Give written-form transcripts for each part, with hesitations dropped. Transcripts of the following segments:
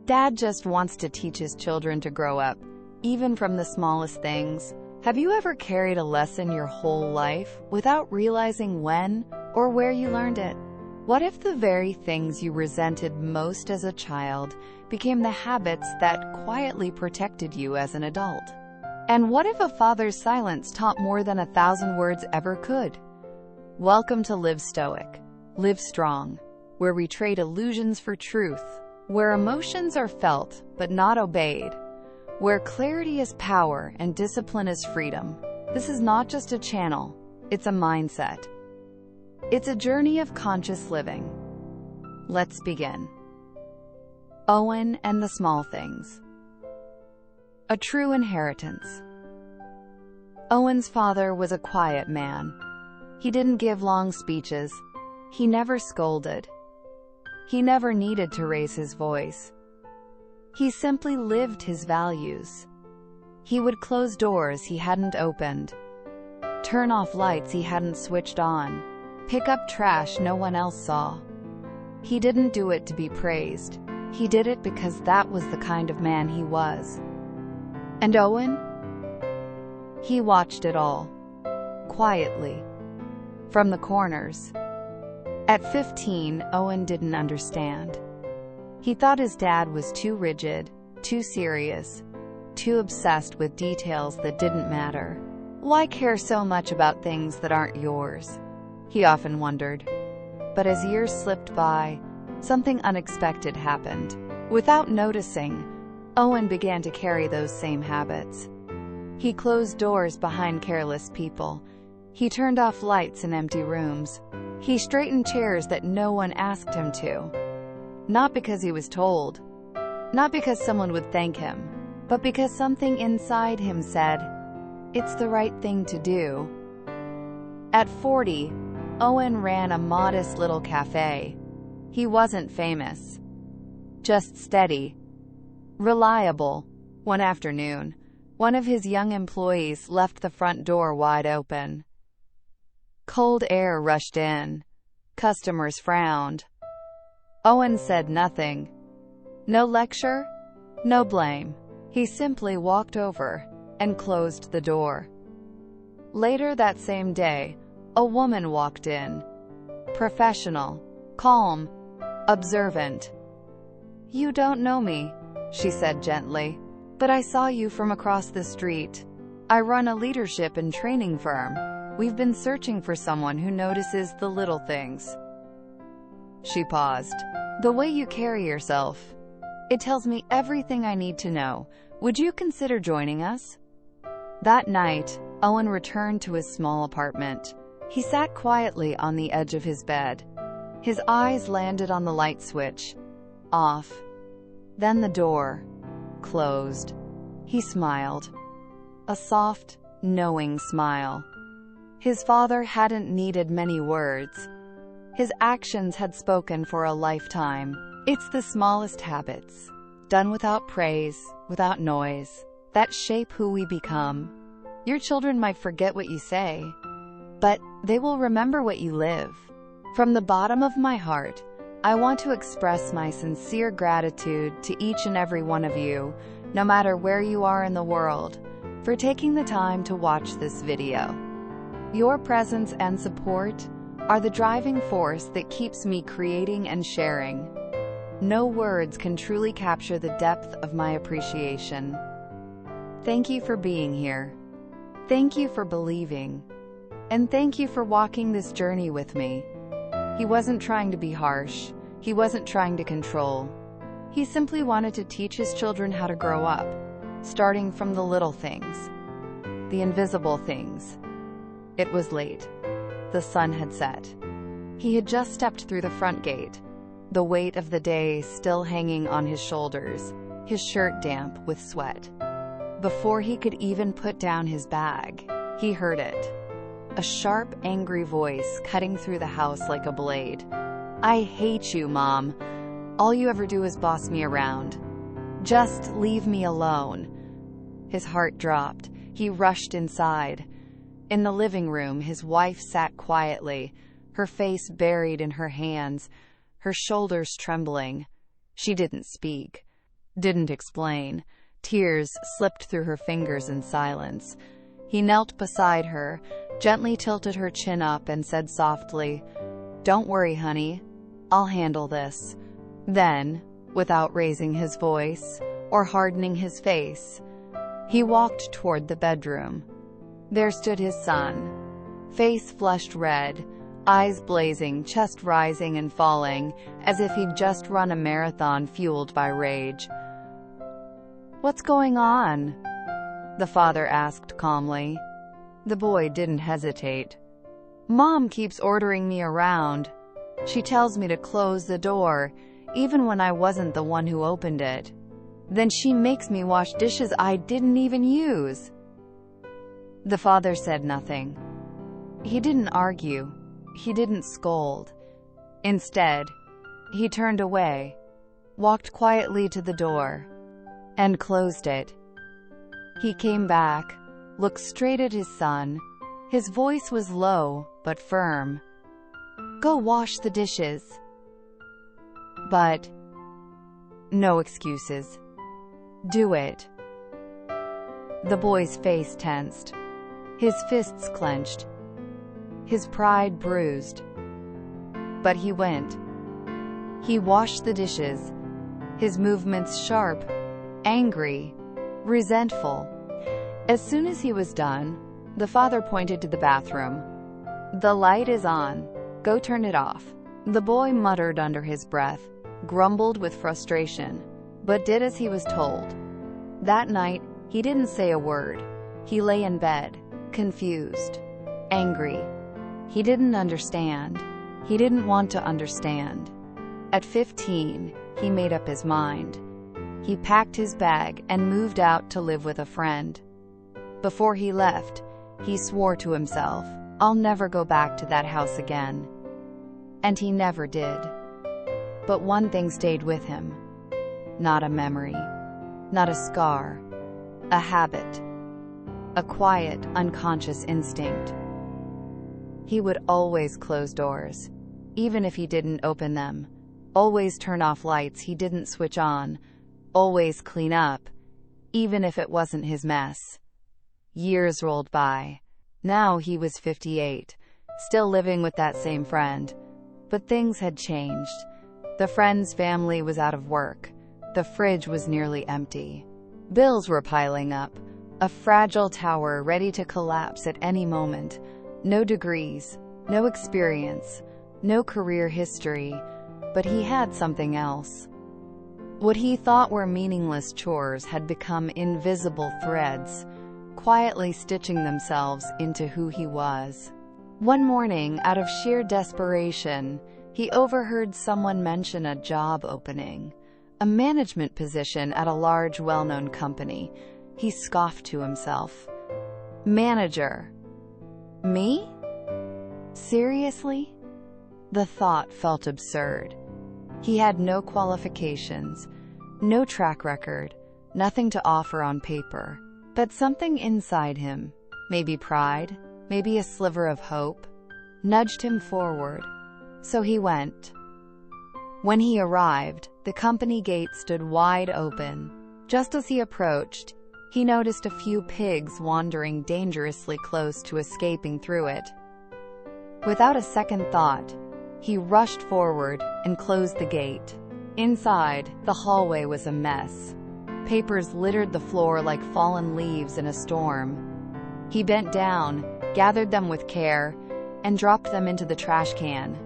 Dad just wants to teach his children to grow up, even from the smallest things. Have you ever carried a lesson your whole life without realizing when or where you learned it? What if the very things you resented most as a child became the habits that quietly protected you as an adult? And what if a father's silence taught more than 1,000 words ever could? Welcome to Live Stoic, Live Strong, where we trade illusions for truth, where emotions are felt but not obeyed, where clarity is power and discipline is freedom. This is not just a channel, it's a mindset. It's a journey of conscious living. Let's begin. Owen and the Small Things. A true inheritance. Owen's father was a quiet man. He didn't give long speeches. He never scolded. He never needed to raise his voice. He simply lived his values. He would close doors he hadn't opened, turn off lights he hadn't switched on, pick up trash no one else saw. He didn't do it to be praised. He did it because that was the kind of man he was. And Owen? He watched it all, quietly, from the corners. At 15, Owen didn't understand. He thought his dad was too rigid, too serious, too obsessed with details that didn't matter. Why care so much about things that aren't yours? He often wondered. But as years slipped by, something unexpected happened. Without noticing, Owen began to carry those same habits. He closed doors behind careless people. He turned off lights in empty rooms. He straightened chairs that no one asked him to. Not because he was told, not because someone would thank him, but because something inside him said, it's the right thing to do. At 40, Owen ran a modest little cafe. He wasn't famous, just steady, reliable. One afternoon, one of his young employees left the front door wide open. Cold air rushed in. Customers frowned. Owen said nothing. No lecture, no blame. He simply walked over and closed the door. Later that same day, a woman walked in. Professional, calm, observant. You don't know me, she said gently, but I saw you from across the street. I run a leadership and training firm. We've been searching for someone who notices the little things. She paused. The way you carry yourself, it tells me everything I need to know. Would you consider joining us? That night, Owen returned to his small apartment. He sat quietly on the edge of his bed. His eyes landed on the light switch. Off. Then the door closed. He smiled. A soft, knowing smile. His father hadn't needed many words. His actions had spoken for a lifetime. It's the smallest habits, done without praise, without noise, that shape who we become. Your children might forget what you say, but they will remember what you live. From the bottom of my heart, I want to express my sincere gratitude to each and every one of you, no matter where you are in the world, for taking the time to watch this video. Your presence and support are the driving force that keeps me creating and sharing. No words can truly capture the depth of my appreciation. Thank you for being here. Thank you for believing. And thank you for walking this journey with me. He wasn't trying to be harsh. He wasn't trying to control. He simply wanted to teach his children how to grow up, starting from the little things, the invisible things. It was late. The sun had set. He had just stepped through the front gate, the weight of the day still hanging on his shoulders, his shirt damp with sweat. Before he could even put down his bag, he heard it. A sharp, angry voice cutting through the house like a blade. I hate you, Mom. All you ever do is boss me around. Just leave me alone. His heart dropped. He rushed inside. In the living room, his wife sat quietly, her face buried in her hands, her shoulders trembling. She didn't speak. didn't explain. Tears slipped through her fingers in silence. He knelt beside her, gently tilted her chin up, and said softly, "Don't worry, honey. I'll handle this." Then, without raising his voice or hardening his face, he walked toward the bedroom. There stood his son, face flushed red, eyes blazing, chest rising and falling, as if he'd just run a marathon fueled by rage. "What's going on?" the father asked calmly. The boy didn't hesitate. "Mom keeps ordering me around. She tells me to close the door, even when I wasn't the one who opened it. Then she makes me wash dishes I didn't even use." The father said nothing. He didn't argue. He didn't scold. Instead, he turned away, walked quietly to the door, and closed it. He came back, looked straight at his son. His voice was low but firm. "Go wash the dishes." But no excuses. Do it. The boy's face tensed, his fists clenched, his pride bruised. But he went. He washed the dishes, his movements sharp, angry, resentful. As soon as he was done, the father pointed to the bathroom. "The light is on. Go turn it off." The boy muttered under his breath, grumbled with frustration, but did as he was told. That night, he didn't say a word. He lay in bed, confused, angry. He didn't understand. He didn't want to understand. At 15, he made up his mind. He packed his bag and moved out to live with a friend. Before he left, he swore to himself, "I'll never go back to that house again." And he never did. But one thing stayed with him. Not a memory, not a scar, a habit, a quiet, unconscious instinct. He would always close doors, even if he didn't open them, always turn off lights he didn't switch on, always clean up, even if it wasn't his mess. Years rolled by. Now he was 58, still living with that same friend. But things had changed. The friend's family was out of work. The fridge was nearly empty. Bills were piling up, a fragile tower ready to collapse at any moment. No degrees, no experience, no career history, but he had something else. What he thought were meaningless chores had become invisible threads, quietly stitching themselves into who he was. One morning, out of sheer desperation, he overheard someone mention a job opening, a management position at a large, well-known company. He scoffed to himself. Manager? Me? Seriously? The thought felt absurd. He had no qualifications, no track record, nothing to offer on paper. But something inside him, maybe pride, maybe a sliver of hope, nudged him forward. So he went. When he arrived, the company gate stood wide open. Just as he approached, he noticed a few pigs wandering dangerously close to escaping through it. Without a second thought, he rushed forward and closed the gate. Inside, the hallway was a mess. Papers littered the floor like fallen leaves in a storm. He bent down, gathered them with care, and dropped them into the trash can.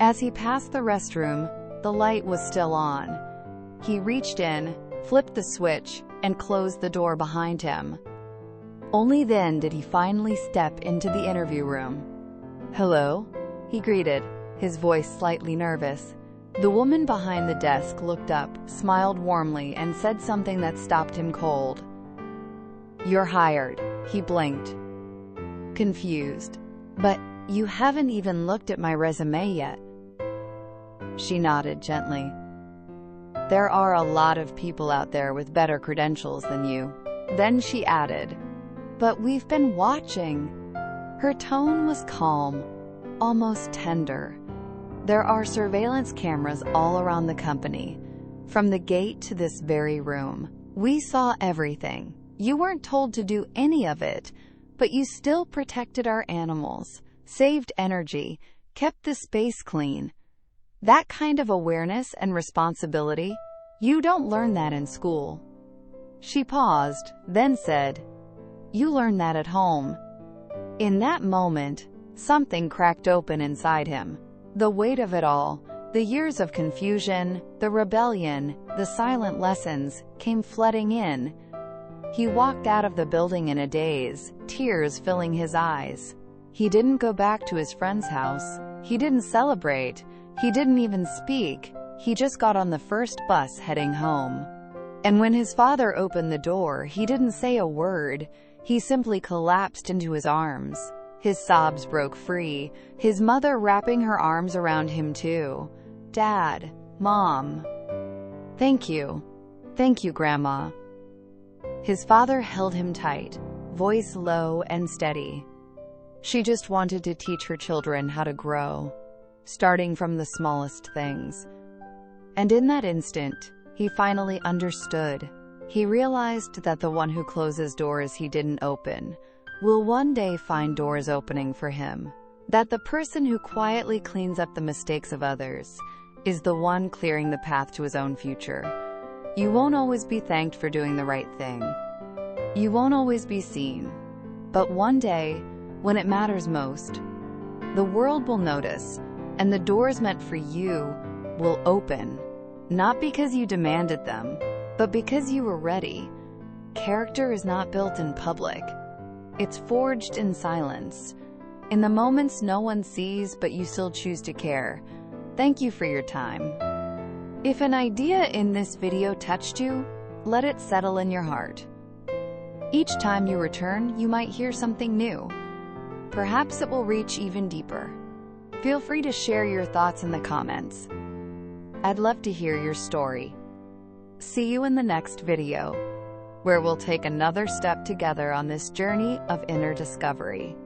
As he passed the restroom, the light was still on. He reached in, flipped the switch, and closed the door behind him. Only then did he finally step into the interview room. "Hello?" he greeted, his voice slightly nervous. The woman behind the desk looked up, smiled warmly, and said something that stopped him cold. "You're hired." He blinked, confused. "But you haven't even looked at my resume yet." She nodded gently. "There are a lot of people out there with better credentials than you." Then she added, "But we've been watching." Her tone was calm, almost tender. "There are surveillance cameras all around the company. From the gate to this very room, we saw everything. You weren't told to do any of it, but you still protected our animals, saved energy, kept the space clean. That kind of awareness and responsibility, you don't learn that in school." She paused, then said, "You learn that at home." In that moment, something cracked open inside him. The weight of it all, the years of confusion, the rebellion, the silent lessons, came flooding in. He walked out of the building in a daze, tears filling his eyes. He didn't go back to his friend's house. He didn't celebrate. He didn't even speak. He just got on the first bus heading home. And when his father opened the door, he didn't say a word. He simply collapsed into his arms. His sobs broke free, his mother wrapping her arms around him too. "Dad, Mom. Thank you. Thank you, Grandma." His father held him tight, voice low and steady. She just wanted to teach her children how to grow, starting from the smallest things. And in that instant, he finally understood. He realized that the one who closes doors he didn't open will one day find doors opening for him. That the person who quietly cleans up the mistakes of others is the one clearing the path to his own future. You won't always be thanked for doing the right thing. You won't always be seen. But one day, when it matters most, the world will notice, and the doors meant for you will open. Not because you demanded them, but because you were ready. Character is not built in public. It's forged in silence. In the moments no one sees, but you still choose to care. Thank you for your time. If an idea in this video touched you, let it settle in your heart. Each time you return, you might hear something new. Perhaps it will reach even deeper. Feel free to share your thoughts in the comments. I'd love to hear your story. See you in the next video, where we'll take another step together on this journey of inner discovery.